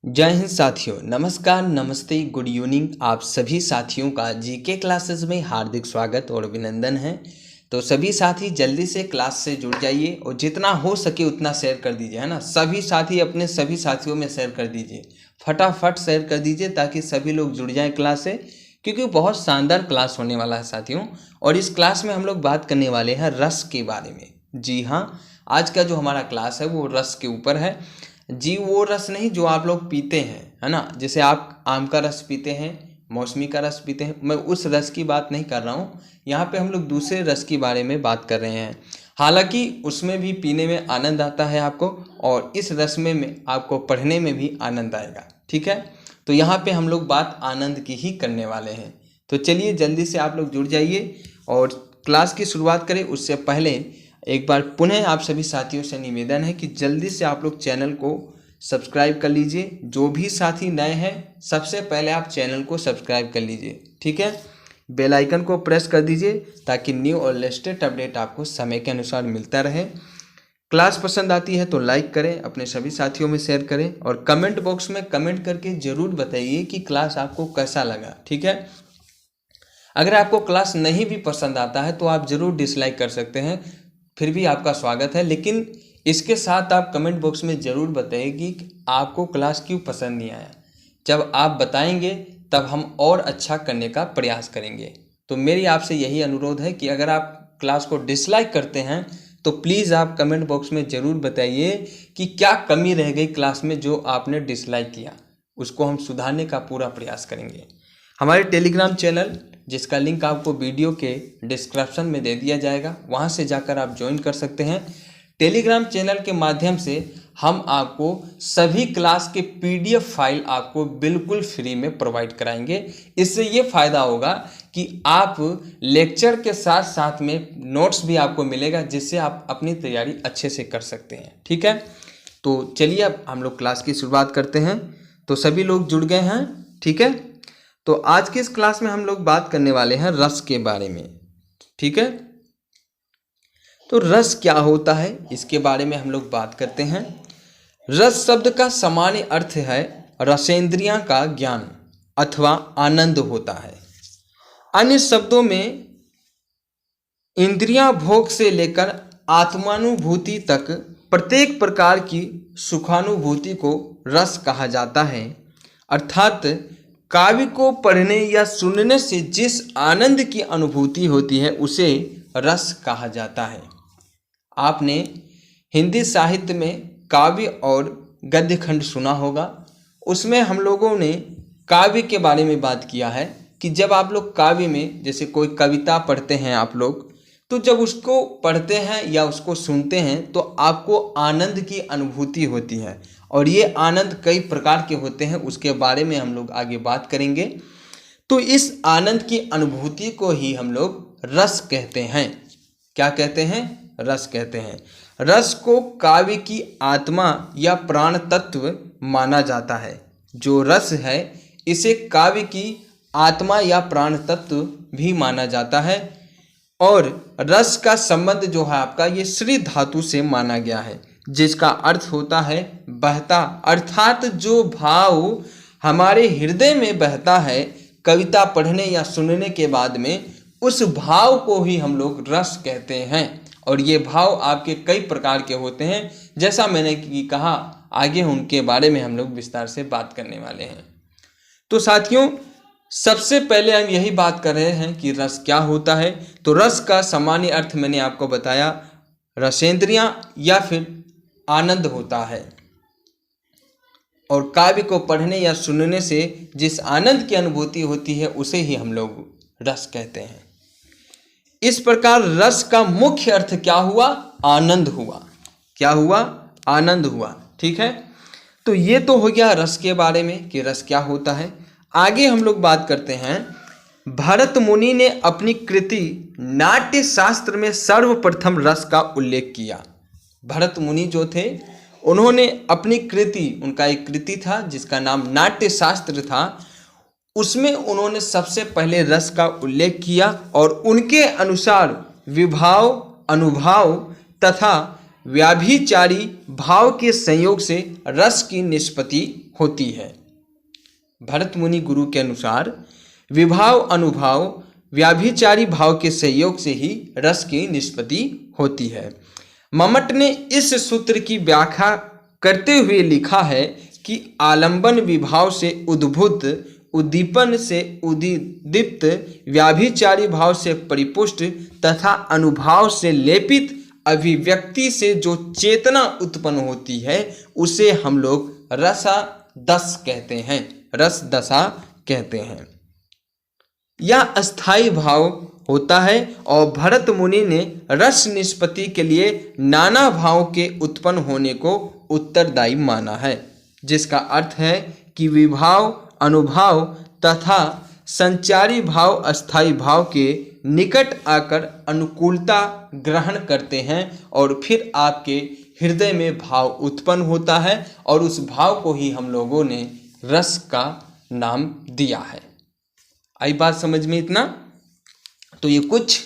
जय हिंद साथियों, नमस्कार, नमस्ते, गुड इवनिंग। आप सभी साथियों का जीके क्लासेस में हार्दिक स्वागत और अभिनंदन है। तो सभी साथी जल्दी से क्लास से जुड़ जाइए और जितना हो सके उतना शेयर कर दीजिए, है ना। सभी साथी अपने सभी साथियों में शेयर कर दीजिए, फटाफट शेयर कर दीजिए ताकि सभी लोग जुड़ जाएं क्लास से, क्योंकि बहुत शानदार क्लास होने वाला है साथियों। और इस क्लास में हम लोग बात करने वाले हैं रस के बारे में। जी हाँ, आज का जो हमारा क्लास है वो रस के ऊपर है जी। वो रस नहीं जो आप लोग पीते हैं, है ना। जैसे आप आम का रस पीते हैं, मौसमी का रस पीते हैं, मैं उस रस की बात नहीं कर रहा हूँ। यहाँ पे हम लोग दूसरे रस के बारे में बात कर रहे हैं। हालांकि उसमें भी पीने में आनंद आता है आपको, और इस रस में आपको पढ़ने में भी आनंद आएगा। ठीक है, तो यहाँ पे हम लोग बात आनंद की ही करने वाले हैं। तो चलिए जल्दी से आप लोग जुड़ जाइए और क्लास की शुरुआत करें। उससे पहले एक बार पुनः आप सभी साथियों से निवेदन है कि जल्दी से आप लोग चैनल को सब्सक्राइब कर लीजिए। जो भी साथी नए हैं, सबसे पहले आप चैनल को सब्सक्राइब कर लीजिए, ठीक है। बेल आइकन को प्रेस कर दीजिए ताकि न्यू और लेटेस्ट अपडेट आपको समय के अनुसार मिलता रहे। क्लास पसंद आती है तो लाइक करें, अपने सभी साथियों में शेयर करें, और कमेंट बॉक्स में कमेंट करके ज़रूर बताइए कि क्लास आपको कैसा लगा, ठीक है। अगर आपको क्लास नहीं भी पसंद आता है तो आप ज़रूर डिसलाइक कर सकते हैं, फिर भी आपका स्वागत है। लेकिन इसके साथ आप कमेंट बॉक्स में ज़रूर बताइए कि आपको क्लास क्यों पसंद नहीं आया। जब आप बताएंगे तब हम और अच्छा करने का प्रयास करेंगे। तो मेरी आपसे यही अनुरोध है कि अगर आप क्लास को डिसलाइक करते हैं तो प्लीज़ आप कमेंट बॉक्स में ज़रूर बताइए कि क्या कमी रह गई क्लास में जो आपने डिसलाइक किया। उसको हम सुधारने का पूरा प्रयास करेंगे। हमारे टेलीग्राम चैनल, जिसका लिंक आपको वीडियो के डिस्क्रिप्शन में दे दिया जाएगा, वहां से जाकर आप ज्वाइन कर सकते हैं। टेलीग्राम चैनल के माध्यम से हम आपको सभी क्लास के पीडीएफ फाइल आपको बिल्कुल फ्री में प्रोवाइड कराएंगे। इससे ये फ़ायदा होगा कि आप लेक्चर के साथ साथ में नोट्स भी आपको मिलेगा, जिससे आप अपनी तैयारी अच्छे से कर सकते हैं, ठीक है। तो चलिए अब हम लोग क्लास की शुरुआत करते हैं। तो सभी लोग जुड़ गए हैं, ठीक है। तो आज की इस क्लास में हम लोग बात करने वाले हैं रस के बारे में, ठीक है। तो रस क्या होता है इसके बारे में हम लोग बात करते हैं। रस शब्द का सामान्य अर्थ है रसेंद्रियां का ज्ञान अथवा आनंद होता है। अन्य शब्दों में इंद्रियां भोग से लेकर आत्मानुभूति तक प्रत्येक प्रकार की सुखानुभूति को रस कहा जाता है। अर्थात काव्य को पढ़ने या सुनने से जिस आनंद की अनुभूति होती है उसे रस कहा जाता है। आपने हिंदी साहित्य में काव्य और गद्य खंड सुना होगा। उसमें हम लोगों ने काव्य के बारे में बात किया है कि जब आप लोग काव्य में जैसे कोई कविता पढ़ते हैं आप लोग, तो जब उसको पढ़ते हैं या उसको सुनते हैं तो आपको आनंद की अनुभूति होती है, और ये आनंद कई प्रकार के होते हैं, उसके बारे में हम लोग आगे बात करेंगे। तो इस आनंद की अनुभूति को ही हम लोग रस कहते हैं। क्या कहते हैं? रस कहते हैं। रस को काव्य की आत्मा या प्राण तत्व माना जाता है। जो रस है इसे काव्य की आत्मा या प्राण तत्व भी माना जाता है। और रस का संबंध जो है आपका ये श्री धातु से माना गया है, जिसका अर्थ होता है बहता। अर्थात जो भाव हमारे हृदय में बहता है कविता पढ़ने या सुनने के बाद में, उस भाव को ही हम लोग रस कहते हैं। और ये भाव आपके कई प्रकार के होते हैं, जैसा मैंने कहा आगे उनके बारे में हम लोग विस्तार से बात करने वाले हैं। तो साथियों, सबसे पहले हम यही बात कर रहे हैं कि रस क्या होता है। तो रस का सामान्य अर्थ मैंने आपको बताया, रसेंद्रियां या फिर आनंद होता है। और काव्य को पढ़ने या सुनने से जिस आनंद की अनुभूति होती है उसे ही हम लोग रस कहते हैं। इस प्रकार रस का मुख्य अर्थ क्या हुआ? आनंद हुआ। क्या हुआ? आनंद हुआ, ठीक है। तो ये तो हो गया रस के बारे में कि रस क्या होता है। आगे हम लोग बात करते हैं। भरत मुनि ने अपनी कृति नाट्य शास्त्र में सर्वप्रथम रस का उल्लेख किया। भरत मुनि जो थे उन्होंने अपनी कृति, उनका एक कृति था जिसका नाम नाट्य शास्त्र था, उसमें उन्होंने सबसे पहले रस का उल्लेख किया और उनके अनुसार विभाव, अनुभाव तथा व्याभिचारी भाव के संयोग से रस की निष्पत्ति होती है। भरत मुनि गुरु के अनुसार विभाव अनुभाव व्याभिचारी भाव के संयोग से ही रस की निष्पत्ति होती है। मम्मट ने इस सूत्र की व्याख्या करते हुए लिखा है कि आलंबन विभाव से उद्भूत, उद्दीपन से उद्दीप्त, व्याभिचारी भाव से परिपुष्ट तथा अनुभाव से लेपित अभिव्यक्ति से जो चेतना उत्पन्न होती है उसे हम लोग रसादस कहते हैं, रस दशा कहते हैं। यह अस्थाई भाव होता है और भरत मुनि ने रस निष्पत्ति के लिए नाना भाव के उत्पन्न होने को उत्तरदायी माना है, जिसका अर्थ है कि विभाव, अनुभाव तथा संचारी भाव अस्थाई भाव के निकट आकर अनुकूलता ग्रहण करते हैं और फिर आपके हृदय में भाव उत्पन्न होता है और उस भाव को ही हम लोगों ने रस का नाम दिया है। आई बात समझ में इतना? तो ये कुछ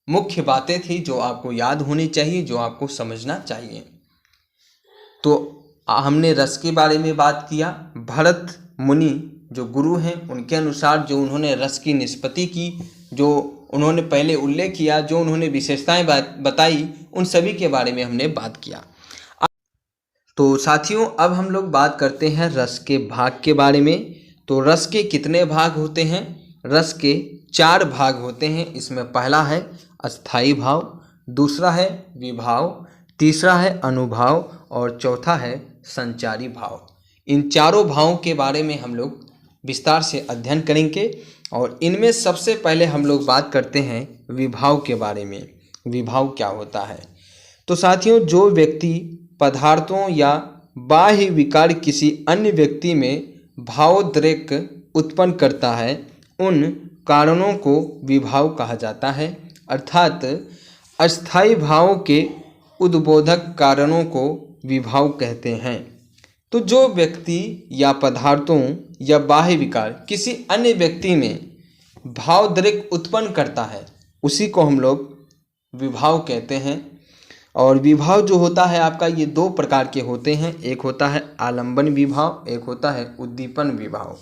मुख्य बातें थी जो आपको याद होनी चाहिए, जो आपको समझना चाहिए। तो हमने रस के बारे में बात किया। भरत मुनि जो गुरु हैं उनके अनुसार जो उन्होंने रस की निष्पत्ति की, जो उन्होंने पहले उल्लेख किया, जो उन्होंने विशेषताएं बताई, उन सभी के बारे में हमने बात किया। तो साथियों अब हम लोग बात करते हैं रस के भाग के बारे में। तो रस के कितने भाग होते हैं? रस के 4 भाग होते हैं। इसमें पहला है अस्थाई भाव, दूसरा है विभाव, तीसरा है अनुभाव और चौथा है संचारी भाव। इन चारों भावों के बारे में हम लोग विस्तार से अध्ययन करेंगे और इनमें सबसे पहले हम लोग बात करते हैं विभाव के बारे में। विभाव क्या होता है? तो साथियों जो व्यक्ति पदार्थों या बाह्य विकार किसी अन्य व्यक्ति में भावोद्रेक उत्पन्न करता है उन कारणों को विभाव कहा जाता है, अर्थात अस्थाई भावों के उद्बोधक कारणों को विभाव कहते हैं। तो जो व्यक्ति या पदार्थों या बाह्य विकार किसी अन्य व्यक्ति में भावोद्रेक उत्पन्न करता है उसी को हम लोग विभाव कहते हैं। और विभाव जो होता है आपका ये 2 प्रकार के होते हैं, एक होता है आलंबन विभाव, एक होता है उद्दीपन विभाव।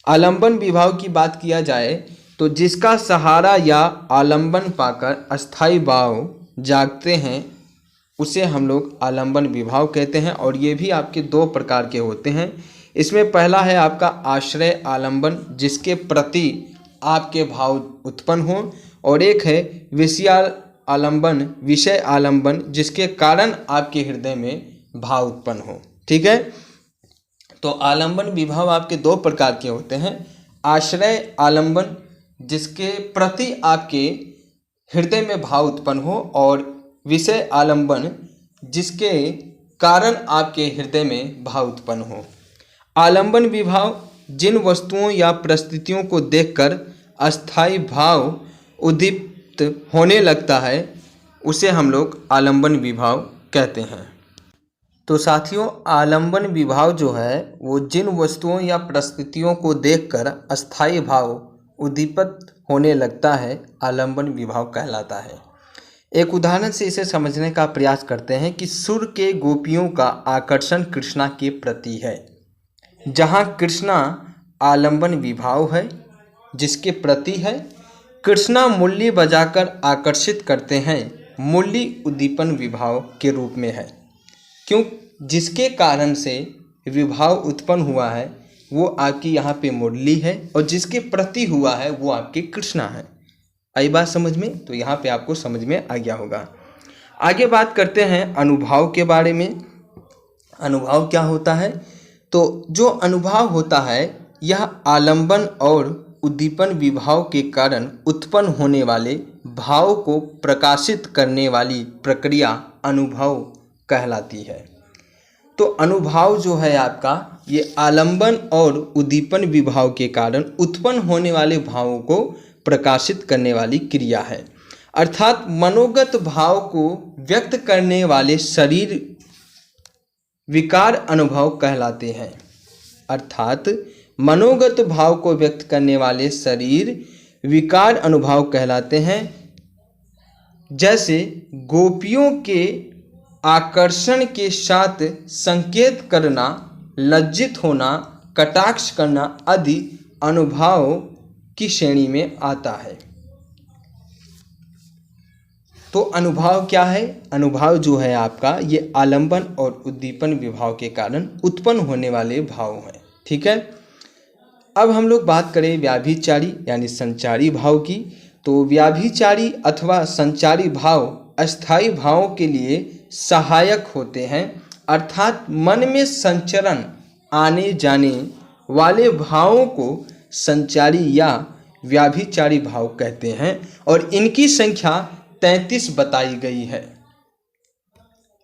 आलंबन विभाव की बात किया जाए तो जिसका सहारा या आलंबन पाकर अस्थाई भाव जागते हैं उसे हम लोग आलंबन विभाव कहते हैं। और ये भी आपके 2 प्रकार के होते हैं। इसमें पहला है आपका आश्रय आलंबन, जिसके प्रति आपके भाव उत्पन्न हो, और एक है विषय आलंबन, विषय आलंबन, जिसके कारण आपके हृदय में भाव उत्पन्न हो। ठीक है, तो आलंबन विभाव आपके 2 प्रकार के होते हैं। आश्रय आलंबन, जिसके प्रति आपके हृदय में भाव उत्पन्न हो, और विषय आलंबन, जिसके कारण आपके हृदय में भाव उत्पन्न हो। आलंबन विभाव जिन वस्तुओं या परिस्थितियों को देखकर अस्थाई भाव उद्दीपित होने लगता है उसे हम लोग आलंबन विभाव कहते हैं। तो साथियों आलंबन विभाव जो है वो जिन वस्तुओं या परिस्थितियों को देखकर अस्थाई भाव उद्दीपित होने लगता है आलंबन विभाव कहलाता है। एक उदाहरण से इसे समझने का प्रयास करते हैं कि सुर के गोपियों का आकर्षण कृष्णा के प्रति है। जहाँ कृष्णा आलंबन विभाव है जिसके प्रति है, कृष्णा मुरली बजाकर आकर्षित करते हैं, मुरली उद्दीपन विभाव के रूप में है। क्यों? जिसके कारण से विभाव उत्पन्न हुआ है वो आपकी यहाँ पे मुरली है और जिसके प्रति हुआ है वो आपके कृष्णा है। आई बात समझ में? तो यहाँ पे आपको समझ में आ गया होगा। आगे बात करते हैं अनुभाव के बारे में। अनुभाव क्या होता है? तो जो अनुभाव होता है यह आलंबन और उद्दीपन विभाव के कारण उत्पन्न होने वाले भाव को प्रकाशित करने वाली प्रक्रिया अनुभव कहलाती है। तो अनुभाव जो है आपका ये आलंबन और उद्दीपन विभाव के कारण उत्पन्न होने वाले भावों को प्रकाशित करने वाली क्रिया है, अर्थात मनोगत भाव को व्यक्त करने वाले शरीर विकार अनुभव कहलाते हैं। अर्थात मनोगत भाव को व्यक्त करने वाले शरीर विकार अनुभव कहलाते हैं। जैसे गोपियों के आकर्षण के साथ संकेत करना, लज्जित होना, कटाक्ष करना आदि अनुभाव की श्रेणी में आता है। तो अनुभाव क्या है? अनुभाव जो है आपका ये आलंबन और उद्दीपन विभाव के कारण उत्पन्न होने वाले भाव हैं। ठीक है। अब हम लोग बात करें व्याभिचारी यानी संचारी भाव की। तो व्याभिचारी अथवा संचारी भाव अस्थायी भावों के लिए सहायक होते हैं, अर्थात मन में संचरण आने जाने वाले भावों को संचारी या व्याभिचारी भाव कहते हैं और इनकी संख्या 33 बताई गई है।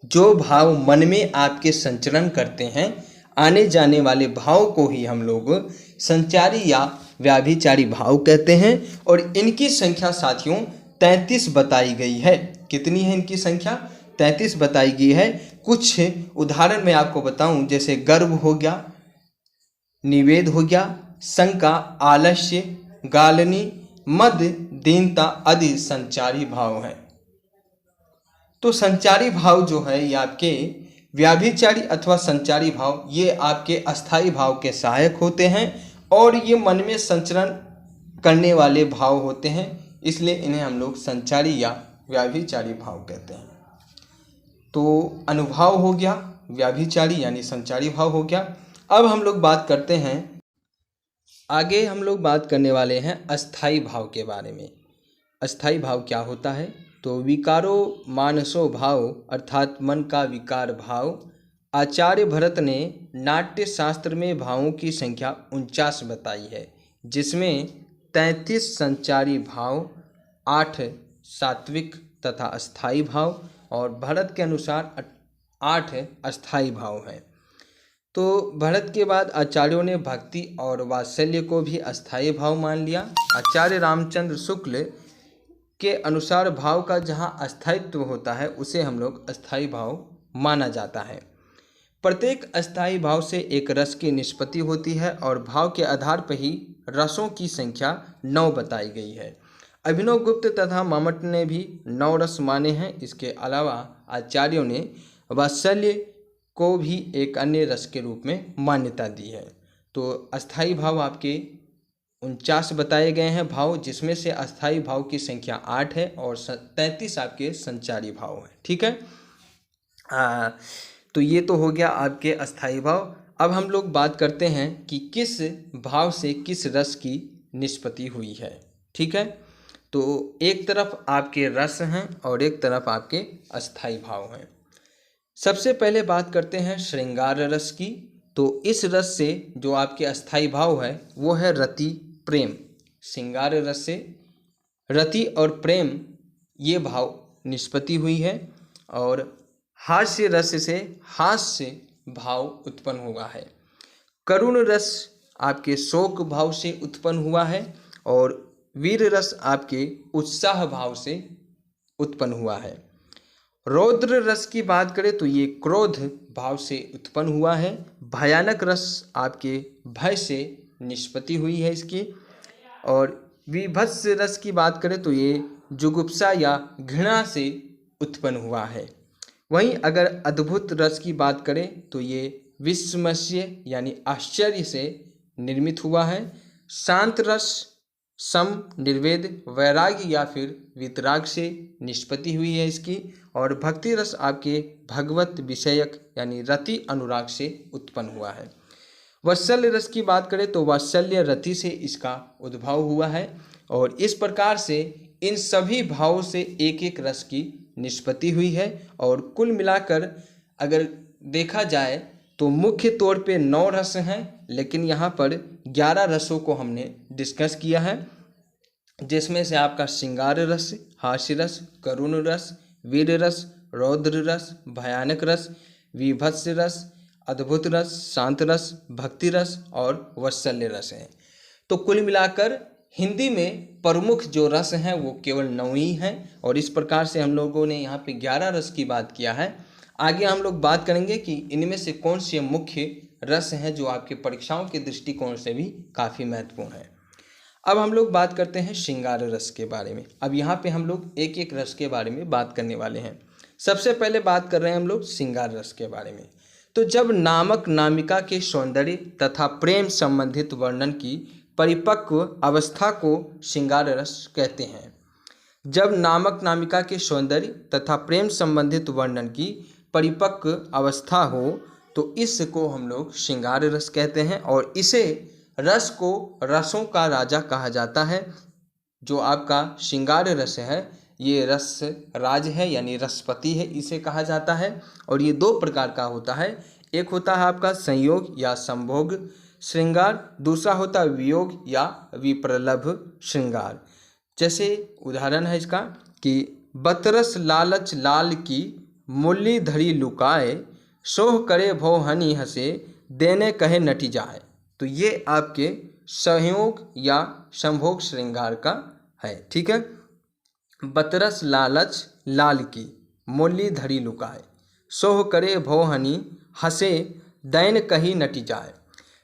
जो भाव मन में आपके संचरण करते हैं, आने जाने वाले भाव को ही हम लोग संचारी या व्याभिचारी भाव कहते हैं और इनकी संख्या साथियों 33 बताई गई है। कितनी है इनकी संख्या? 33 बताई गई है। कुछ उदाहरण मैं आपको बताऊं, जैसे गर्व हो गया, निवेद हो गया, शंका, आलस्य, गालनी, मद, दीनता आदि संचारी भाव हैं। तो संचारी भाव जो है ये आपके व्याभिचारी अथवा संचारी भाव ये आपके अस्थायी भाव के सहायक होते हैं और ये मन में संचरण करने वाले भाव होते हैं, इसलिए इन्हें हम लोग संचारी या व्याभिचारी भाव कहते हैं। तो अनुभाव हो गया, व्याभिचारी यानी संचारी भाव हो गया। अब हम लोग बात करते हैं, आगे हम लोग बात करने वाले हैं अस्थायी भाव के बारे में। अस्थायी भाव क्या होता है? तो विकारो मानसो भाव अर्थात मन का विकार भाव। आचार्य भरत ने नाट्य शास्त्र में भावों की संख्या 49 बताई है, जिसमें 33 संचारी भाव, 8 सात्विक तथा अस्थायी भाव और भरत के अनुसार 8 अस्थायी भाव हैं। तो भरत के बाद आचार्यों ने भक्ति और वात्सल्य को भी अस्थायी भाव मान लिया। आचार्य रामचंद्र शुक्ल के अनुसार भाव का जहाँ अस्थायित्व होता है उसे हम लोग अस्थायी भाव माना जाता है। प्रत्येक अस्थायी भाव से एक रस की निष्पत्ति होती है और भाव के आधार पर ही रसों की संख्या 9 बताई गई है। अभिनव गुप्त तथा मामट ने भी 9 रस माने हैं। इसके अलावा आचार्यों ने वात्सल्य को भी एक अन्य रस के रूप में मान्यता दी है। तो अस्थायी भाव आपके 49 बताए गए हैं भाव, जिसमें से अस्थायी भाव की संख्या 8 है और 33 आपके संचारी भाव हैं। ठीक है। तो ये तो हो गया आपके अस्थायी भाव। अब हम लोग बात करते हैं कि किस भाव से किस रस की निष्पत्ति हुई है। ठीक है। तो एक तरफ आपके रस हैं और एक तरफ आपके अस्थायी भाव हैं। सबसे पहले बात करते हैं श्रृंगार रस की। तो इस रस से जो आपके अस्थायी भाव है वो है रति, प्रेम। श्रृंगार रस से रति और प्रेम ये भाव निष्पत्ति हुई है और हास्य रस से हास्य भाव उत्पन्न हुआ है। करुण रस आपके शोक भाव से उत्पन्न हुआ है और वीर रस आपके उत्साह भाव से उत्पन्न हुआ है। रौद्र रस की बात करें तो ये क्रोध भाव से उत्पन्न हुआ है। भयानक रस आपके भय से निष्पत्ति हुई है इसकी। और विभत्स रस की बात करें तो ये जुगुप्सा या घृणा से उत्पन्न हुआ है। वहीं अगर अद्भुत रस की बात करें तो ये विस्मय यानी आश्चर्य से निर्मित हुआ है। शांत रस सम, निर्वेद, वैराग्य या फिर वितराग से निष्पत्ति हुई है इसकी। और भक्ति रस आपके भगवत विषयक यानी रति अनुराग से उत्पन्न हुआ है। वात्सल्य रस की बात करें तो वात्सल्य रति से इसका उद्भव हुआ है और इस प्रकार से इन सभी भावों से एक एक रस की निष्पत्ति हुई है। और कुल मिलाकर अगर देखा जाए तो मुख्य तौर पे 9 रस हैं, लेकिन यहाँ पर 11 रसों को हमने डिस्कस किया है, जिसमें से आपका श्रृंगार रस, हास्य रस, करुण रस, वीर रस, रौद्र रस, भयानक रस, विभत्स रस, अद्भुत रस, शांत रस, भक्ति रस और वात्सल्य रस हैं। तो कुल मिलाकर हिंदी में प्रमुख जो रस हैं वो केवल 9 ही हैं और इस प्रकार से हम लोगों ने यहाँ पे 11 रस की बात किया है। आगे हम लोग बात करेंगे कि इनमें से कौन से मुख्य रस हैं जो आपके परीक्षाओं के दृष्टिकोण से भी काफ़ी महत्वपूर्ण है। अब हम लोग बात करते हैं श्रृंगार रस के बारे में। अब यहाँ पे हम लोग एक एक रस के बारे में बात करने वाले हैं। सबसे पहले बात कर रहे हैं हम लोग श्रृंगार रस के बारे में। तो जब नामक नामिका के सौंदर्य तथा प्रेम संबंधित वर्णन की परिपक्व अवस्था को श्रृंगार रस कहते हैं। जब नामक नामिका के सौंदर्य तथा प्रेम संबंधित वर्णन की परिपक्व अवस्था हो तो इसको हम लोग श्रृंगार रस कहते हैं। और इसे रस को रसों का राजा कहा जाता है। जो आपका श्रृंगार रस है ये रस राज है, यानी रसपति है, इसे कहा जाता है। और ये दो प्रकार का होता है, एक होता है आपका संयोग या संभोग श्रृंगार, दूसरा होता है वियोग या विप्रलभ श्रृंगार। जैसे उदाहरण है इसका कि बतरस लालच लाल की मुरली धरी लुकाए, सोह करे भो हनी हंसे, देने कहे नटी जाए। तो ये आपके संयोग या संभोग श्रृंगार का है। ठीक है, बतरस लालच लाल की मुरली धरी लुकाए, सोह करे भो हनी हंसे, दैन कही नटी जाए।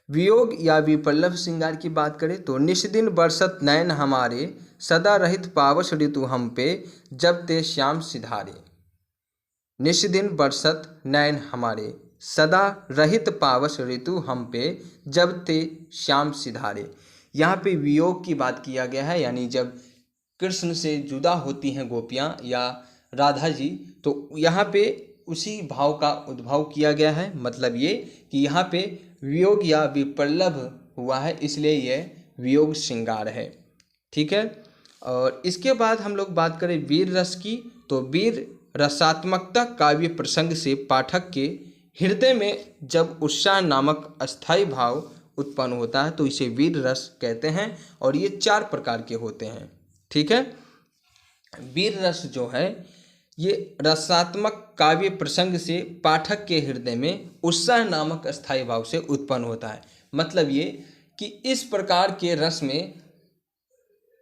वियोग या विपल्लव श्रृंगार की बात करें तो निष्दिन बरसत नैन हमारे, सदा रहित पावस ऋतु हम पे, जब ते श्याम सिधारे। निष्दिन बरसत नैन हमारे, सदा रहित पावस ऋतु हम पे, जब ते श्याम सिधारे। यहाँ पे वियोग की बात किया गया है, यानी जब कृष्ण से जुदा होती हैं गोपियाँ या राधा जी, तो यहाँ पे उसी भाव का उद्भव किया गया है। मतलब ये कि यहाँ पे वियोग या विपल्लव हुआ है, इसलिए यह वियोग श्रृंगार है। ठीक है, और इसके बाद हम लोग बात करें वीर रस की। तो वीर रसात्मकता काव्य प्रसंग से पाठक के हृदय में जब उत्साह नामक अस्थायी भाव उत्पन्न होता है तो इसे वीर रस कहते हैं। और ये 4 प्रकार के होते हैं। ठीक है, वीर रस जो है ये रसात्मक काव्य प्रसंग से पाठक के हृदय में उत्साह नामक अस्थायी भाव से उत्पन्न होता है। मतलब ये कि इस प्रकार के रस में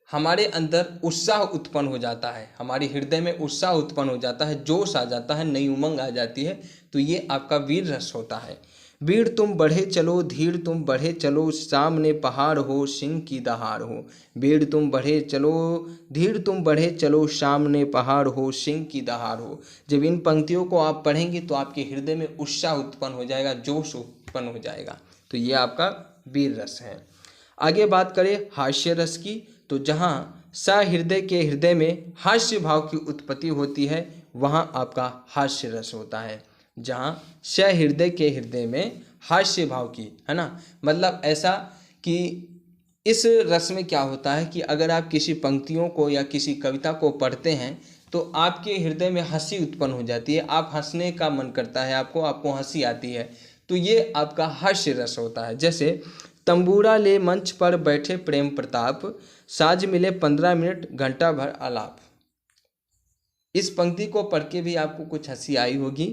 हमारे अंदर उत्साह उत्पन्न हो जाता है, हमारे हृदय में उत्साह उत्पन्न हो जाता है, जोश आ जाता है, नई उमंग आ जाती है। तो ये आपका वीर रस होता है। वीर तुम बढ़े चलो, धीर तुम बढ़े चलो, सामने पहाड़ हो, सिंह की दहाड़ हो। वीर तुम बढ़े चलो, धीर तुम बढ़े चलो, सामने पहाड़ हो, सिंह की दहाड़ हो। जब इन पंक्तियों को आप पढ़ेंगे तो आपके हृदय में उत्साह उत्पन्न हो जाएगा, जोश उत्पन्न हो जाएगा। तो ये आपका वीर रस है। आगे बात करें हास्य रस की। तो जहाँ सहृदय के हृदय में हास्य भाव की उत्पत्ति होती है वहाँ आपका हास्य रस होता है। जहाँ सहृदय के हृदय में हास्य भाव की, है ना, मतलब ऐसा कि इस रस में क्या होता है कि अगर आप किसी पंक्तियों को या किसी कविता को पढ़ते हैं तो आपके हृदय में हंसी उत्पन्न हो जाती है, आप हंसने का मन करता है, आपको हंसी आती है। तो ये आपका हास्य रस होता है। जैसे तंबूरा ले मंच पर बैठे प्रेम प्रताप, साज मिले 15 मिनट घंटा भर आलाप। इस पंक्ति को पढ़ के भी आपको कुछ हंसी आई होगी।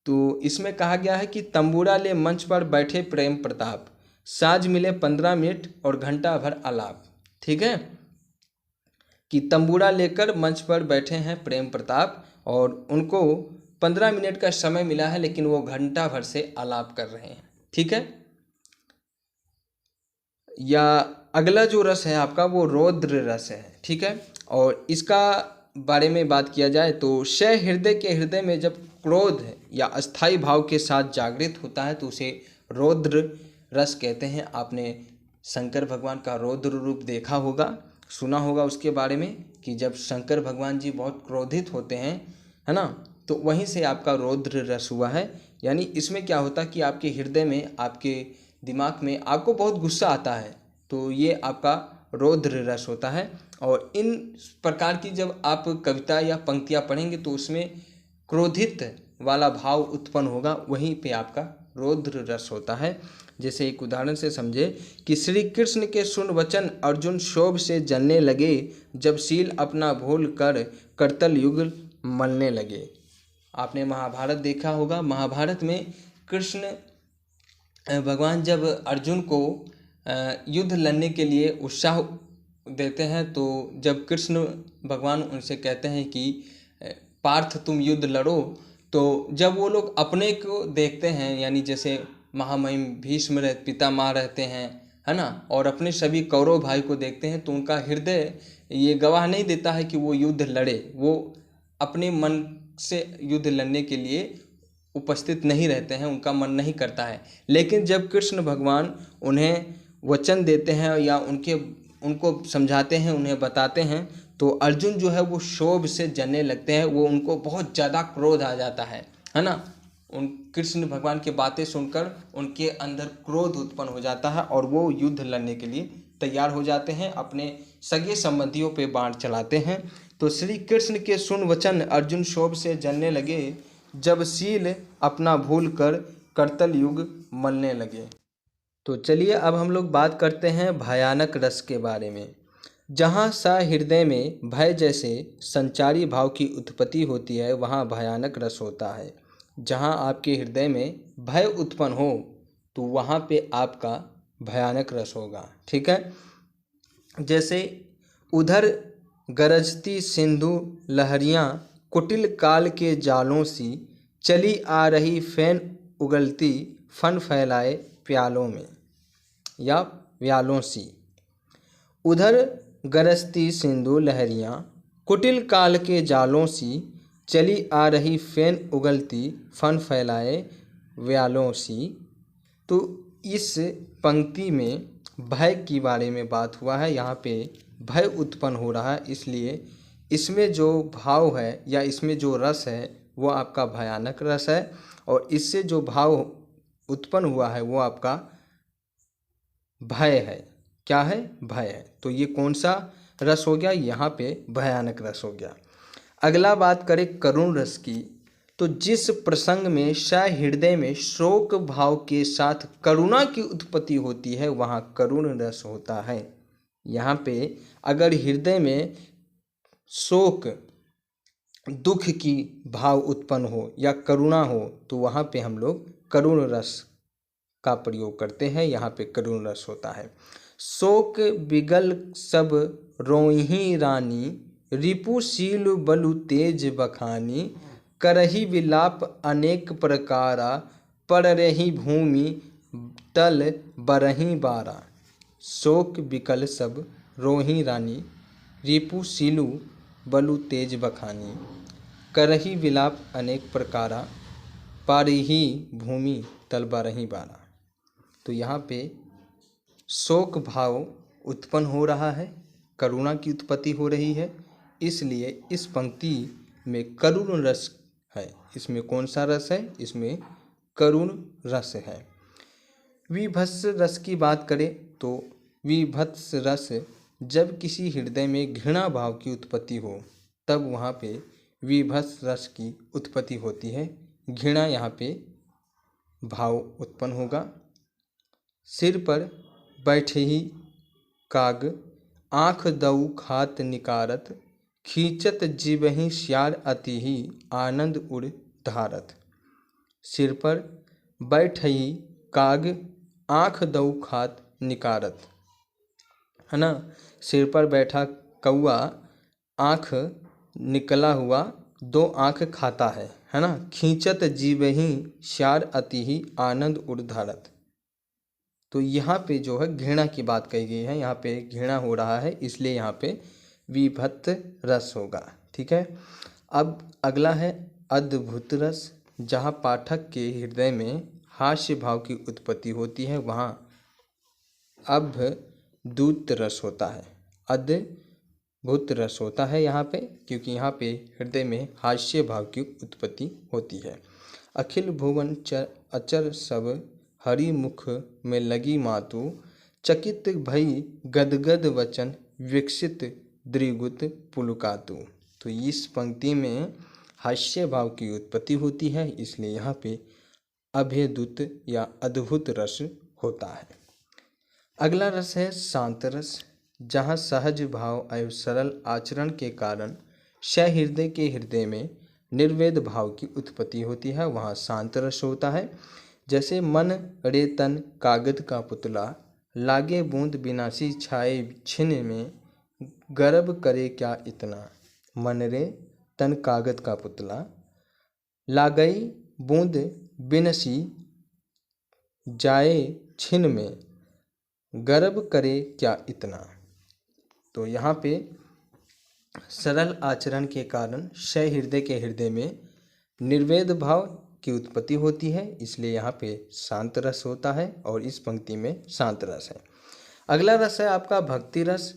तो इसमें कहा गया है कि तंबूरा ले मंच पर बैठे प्रेम प्रताप, साज मिले 15 मिनट और घंटा भर आलाप। ठीक है, कि तंबूरा लेकर मंच पर बैठे हैं प्रेम प्रताप और उनको 15 मिनट का समय मिला है, लेकिन वो घंटा भर से आलाप कर रहे हैं। ठीक है, या अगला जो रस है आपका वो रौद्र रस है। ठीक है, और इसका बारे में बात किया जाए तो सहृदय के हृदय में जब क्रोध या अस्थायी भाव के साथ जागृत होता है तो उसे रौद्र रस कहते हैं। आपने शंकर भगवान का रौद्र रूप देखा होगा, सुना होगा उसके बारे में कि जब शंकर भगवान जी बहुत क्रोधित होते हैं, है ना, तो वहीं से आपका रौद्र रस हुआ है। यानी इसमें क्या होता है कि आपके हृदय में, आपके दिमाग में आपको बहुत गुस्सा आता है, तो ये आपका रौद्र रस होता है। और इन प्रकार की जब आप कविता या पंक्तियाँ पढ़ेंगे तो उसमें क्रोधित वाला भाव उत्पन्न होगा, वहीं पे आपका रौद्र रस होता है। जैसे एक उदाहरण से समझे कि श्री कृष्ण के सुन वचन अर्जुन शोभ से जलने लगे, जब शील अपना भूल कर करतल युग मलने लगे। आपने महाभारत देखा होगा, महाभारत में कृष्ण भगवान जब अर्जुन को युद्ध लड़ने के लिए उत्साह देते हैं, तो जब कृष्ण भगवान उनसे कहते हैं कि पार्थ तुम युद्ध लड़ो, तो जब वो लोग अपने को देखते हैं, यानी जैसे महामहिम भीष्म पितामह रहते हैं, है ना, और अपने सभी कौरव भाई को देखते हैं, तो उनका हृदय ये गवाह नहीं देता है कि वो युद्ध लड़े। वो अपने मन से युद्ध लड़ने के लिए उपस्थित नहीं रहते हैं, उनका मन नहीं करता है। लेकिन जब कृष्ण भगवान उन्हें वचन देते हैं या उनको समझाते हैं, उन्हें बताते हैं, तो अर्जुन जो है वो क्षोभ से जलने लगते हैं। वो उनको बहुत ज़्यादा क्रोध आ जाता है ना। उन कृष्ण भगवान की बातें सुनकर उनके अंदर क्रोध उत्पन्न हो जाता है और वो युद्ध लड़ने के लिए तैयार हो जाते हैं, अपने सगे संबंधियों पे बाण चलाते हैं। तो श्री कृष्ण के सुन वचन अर्जुन क्षोभ से जलने लगे, जब शील अपना भूल कर करतल युग मलने लगे। तो चलिए अब हम लोग बात करते हैं भयानक रस के बारे में। जहाँ सहृदय में भय जैसे संचारी भाव की उत्पत्ति होती है, वहाँ भयानक रस होता है। जहाँ आपके हृदय में भय उत्पन्न हो तो वहाँ पे आपका भयानक रस होगा, ठीक है। जैसे उधर गरजती सिंधु लहरियाँ कुटिल काल के जालों सी, चली आ रही फैन उगलती फन फैलाए प्यालों में या व्यालों सी। उधर गरजती सिंधु लहरियाँ कुटिल काल के जालों सी, चली आ रही फैन उगलती फन फैलाए व्यालों सी। तो इस पंक्ति में भय के बारे में बात हुआ है। यहाँ पे भय उत्पन्न हो रहा है, इसलिए इसमें जो भाव है या इसमें जो रस है वो आपका भयानक रस है, और इससे जो भाव उत्पन्न हुआ है वो आपका भय है। क्या है? भय है। तो ये कौन सा रस हो गया? यहाँ पे भयानक रस हो गया। अगला बात करें करुण रस की, तो जिस प्रसंग में सहृदय में शोक भाव के साथ करुणा की उत्पत्ति होती है वहाँ करुण रस होता है। यहाँ पे अगर हृदय में शोक दुख की भाव उत्पन्न हो या करुणा हो तो वहाँ पे हम लोग करुण रस का प्रयोग करते हैं। यहाँ पे करुण रस होता है। शोक बिगल सब रोही रानी, रिपुशील बलु तेज बखानी, करही विलाप अनेक प्रकारा, पड़ रही भूमि तल बरही बारा। शोक बिकल सब रोही रानी, रिपुशीलु बलु तेज बखानी, करही विलाप अनेक प्रकारा, पारही भूमि तल बरही बारा। तो यहाँ पे शोक भाव उत्पन्न हो रहा है, करुणा की उत्पत्ति हो रही है, इसलिए इस पंक्ति में करुण रस है। इसमें कौन सा रस है? इसमें करुण रस है। विभत्स रस की बात करें तो विभत्स रस जब किसी हृदय में घृणा भाव की उत्पत्ति हो तब वहाँ पे विभत्स रस की उत्पत्ति होती है। घृणा यहाँ पे भाव उत्पन्न होगा। सिर पर बैठही काग, आँख दऊ खात निकारत, खींचत जीवहि श्यार अतिही आनंद उड़ धारत। सिर पर बैठही काग, आँख दऊ खात निकारत, है ना। सिर पर बैठा कौआ आँख निकला हुआ दो आँख खाता है ना। खींचत जीवहि श्यार अतिही आनंद उड़ धारत। तो यहाँ पे जो है घृणा की बात कही गई है, यहाँ पे घृणा हो रहा है, इसलिए यहाँ पे विभत्स रस होगा, ठीक है। अब अगला है अद्भुत रस। जहाँ पाठक के हृदय में हास्य भाव की उत्पत्ति होती है वहाँ अद्भुत रस होता है। अद्भुत रस होता है यहाँ पे, क्योंकि यहाँ पे हृदय में हास्य भाव की उत्पत्ति होती है। अखिल भुवन अचर सब हरि मुख में लगी मातु, चकित भई गदगद वचन विकसित द्रिगुत पुलकातु। तो इस पंक्ति में हास्य भाव की उत्पत्ति होती है, इसलिए यहाँ पे अभेदुत या अद्भुत रस होता है। अगला रस है शांत रस। जहाँ सहज भाव एवं सरल आचरण के कारण सहृदय के हृदय में निर्वेद भाव की उत्पत्ति होती है, वहाँ शांत रस होता है। जैसे मन रे तन कागद का पुतला, लागे बूंद विनाशी छाए छिन्न में, गर्व करे क्या इतना। मन रे तन कागद का पुतला, लागई बूंद बिनसी जाए छिन्न में, गर्व करे क्या इतना। तो यहाँ पे सरल आचरण के कारण क्षय हृदय के हृदय में निर्वेद भाव की उत्पत्ति होती है, इसलिए यहाँ पे शांत रस होता है और इस पंक्ति में शांत रस है। अगला रस है आपका भक्ति रस।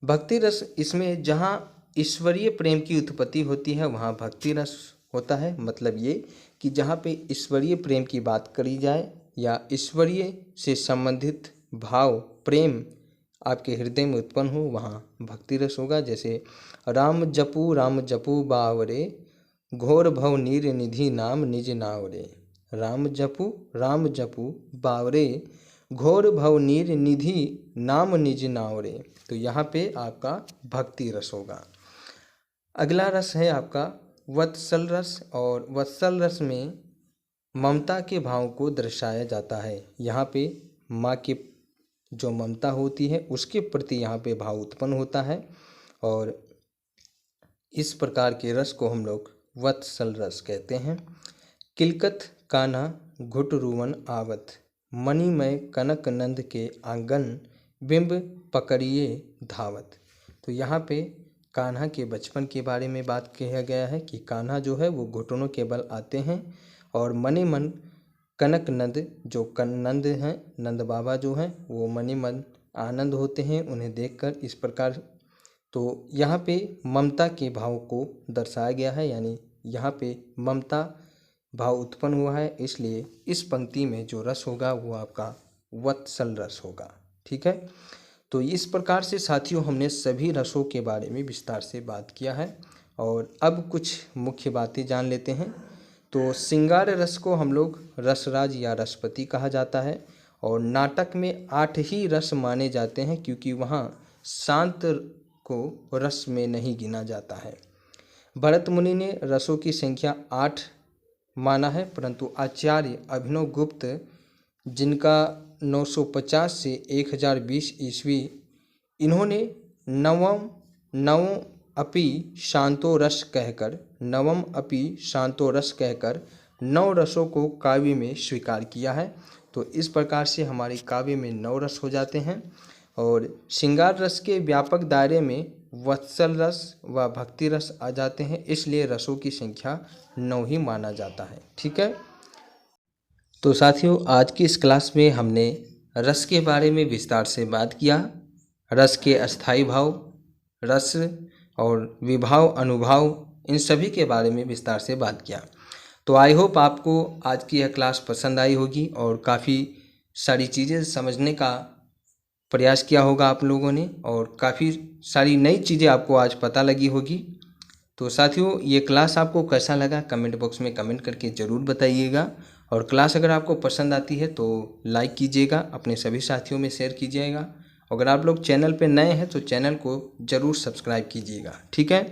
भक्ति रस, इसमें जहाँ ईश्वरीय प्रेम की उत्पत्ति होती है वहाँ भक्ति रस होता है। मतलब ये कि जहाँ पे ईश्वरीय प्रेम की बात करी जाए या ईश्वरीय से संबंधित भाव प्रेम आपके हृदय में उत्पन्न हो वहाँ भक्ति रस होगा। जैसे राम जपू बावरे, घोर भव नीर निधि नाम निज नावरे। राम जपू बावरे, घोर भव नीर निधि नाम निज नावरे। तो यहाँ पे आपका भक्ति रस होगा। अगला रस है आपका वत्सल रस, और वत्सल रस में ममता के भाव को दर्शाया जाता है। यहाँ पे माँ के जो ममता होती है उसके प्रति यहाँ पे भाव उत्पन्न होता है, और इस प्रकार के रस को हम लोग वत्सल रस कहते हैं। किलकत कान्हा घुट रुवन आवत, मणिमय कनक नंद के आंगन, बिंब पकड़िए धावत। तो यहाँ पे कान्हा के बचपन के बारे में बात किया गया है कि कान्हा जो है वो घुटनों के बल आते हैं, और मणिमन कनक नंद, जो नंद हैं, नंद बाबा जो हैं वो मणिमन आनंद होते हैं उन्हें देखकर। इस प्रकार तो यहाँ पे ममता के भाव को दर्शाया गया है, यानी यहाँ पे ममता भाव उत्पन्न हुआ है, इसलिए इस पंक्ति में जो रस होगा वो आपका वत्सल रस होगा। ठीक है, तो इस प्रकार से साथियों हमने सभी रसों के बारे में विस्तार से बात किया है, और अब कुछ मुख्य बातें जान लेते हैं। तो श्रृंगार रस को हम लोग रसराज या रसपति कहा जाता है, और नाटक में 8 ही रस माने जाते हैं, क्योंकि वहाँ शांत को रस में नहीं गिना जाता है। भरत मुनि ने रसों की संख्या 8 माना है, परंतु आचार्य अभिनव गुप्त, जिनका 950 से 1020 ईस्वी, इन्होंने नवम अपि शांतो रस कहकर 9 रसों को काव्य में स्वीकार किया है। तो इस प्रकार से हमारे काव्य में 9 रस हो जाते हैं, और श्रृंगार रस के व्यापक दायरे में वत्सल रस व भक्ति रस आ जाते हैं, इसलिए रसों की संख्या 9 ही माना जाता है। ठीक है, तो साथियों आज की इस क्लास में हमने रस के बारे में विस्तार से बात किया। रस के अस्थायी भाव, रस और विभाव अनुभाव, इन सभी के बारे में विस्तार से बात किया। तो आई होप आपको आज की यह क्लास पसंद आई होगी, और काफ़ी सारी चीज़ें समझने का प्रयास किया होगा आप लोगों ने, और काफ़ी सारी नई चीज़ें आपको आज पता लगी होगी। तो साथियों ये क्लास आपको कैसा लगा कमेंट बॉक्स में कमेंट करके ज़रूर बताइएगा, और क्लास अगर आपको पसंद आती है तो लाइक कीजिएगा, अपने सभी साथियों में शेयर कीजिएगा। अगर आप लोग चैनल पे नए हैं तो चैनल को ज़रूर सब्सक्राइब कीजिएगा। ठीक है,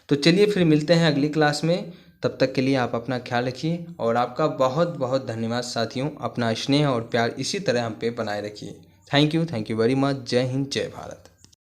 तो चलिए फिर मिलते हैं अगली क्लास में। तब तक के लिए आप अपना ख्याल रखिए, और आपका बहुत बहुत धन्यवाद साथियों। अपना स्नेह और प्यार इसी तरह हम पे बनाए रखिए। Thank you very much. जय हिंद, जय भारत।